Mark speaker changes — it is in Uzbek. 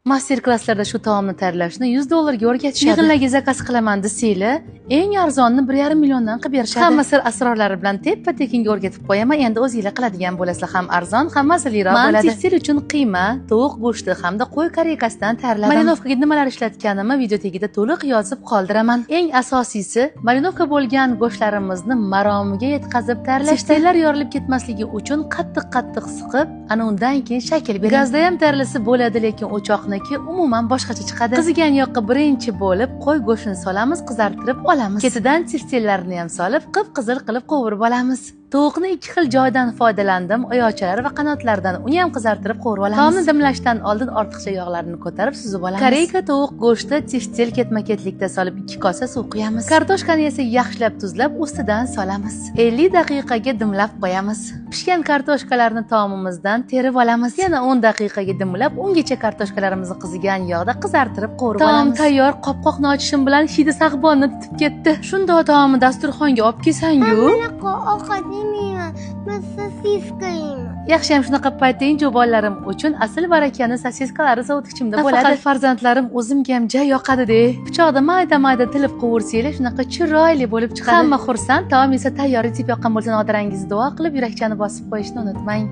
Speaker 1: Master klasslarda shu taomni tayyorlashni $100 ga o'rgatishadi. Yig'inlarga zakaz qilaman desanglar, eng arzonni 1,5 milliondan qilib berishadi. Hamma sir asrorlari bilan teppa-tekinga o'rgatib qo'yaman. Endi o'zingizlar qiladigan bo'lasizlar, ham arzon, ham mazaliroq bo'ladi. Men tekstil uchun qiyma, tovuq go'shti hamda qo'y kareykasidan tayyorladim. Marinovkaga nimalar ishlatganimni video tagida to'liq yozib qoldiraman. Eng asosiysi, marinovka bo'lgan go'shtlarimizni maromiga yetkazib tayyorlash. Tekstillar yorilib ketmasligi uchun qattiq siqib, ana undan keyin shakl beramiz. Gazda ham tayyorlasa bo'ladi, lekin o'choqniki umuman boshqacha chiqadi. Qizigan yoqqa birinchi bo'lib qo'y go'shtini solamiz, qizartirib olamiz. Ketidan tekstillarni ham solib, qip-qizil qilib qovurib olamiz. Tovuqni ikki xil joydan foydalandim, oyoqchalari va qanotlaridan. Uni ham qizartirib qovurib olamiz. Taomni dimlashdan oldin ortiqcha yog'larni ko'tarib suzib olamiz. Koreyka tovuq go'shti tekstil ketma-ketlikda solib 2 kosa suv quyamiz. Kartoshkani esa yaxshilab tuzlab ustidan solamiz. 50 daqiqaga dimlab qo'yamiz. Pishgan kartoshkalarni taomimizdan terib olamiz. Yana 10 daqiqaga dimlab, ungacha kartoshkalarimizni qizigan yog'da qizartirib qovurib olamiz. Taom tayyor. Qopqoqni ochishim bilan hidi sag'bonni tutib ketdi. Shundoq taomni dasturxonga olib kelsangu. Yaxshiyam shunaqa paytda injo bolalarim uchun asl barakani sosiskalari sovutkichimda bo'ladi. Faqat farzandlarim o'zimga ham juda yoqadi-da. Pichoqda mayda tilib qovursanglar, shunaqa chiroyli bo'lib chiqadi. Hamma xursand. Taom esa tayyor. Deb yoqqan bo'lsa, nodarangizni duo qilib, yurakchani bosib qo'yishni unutmang.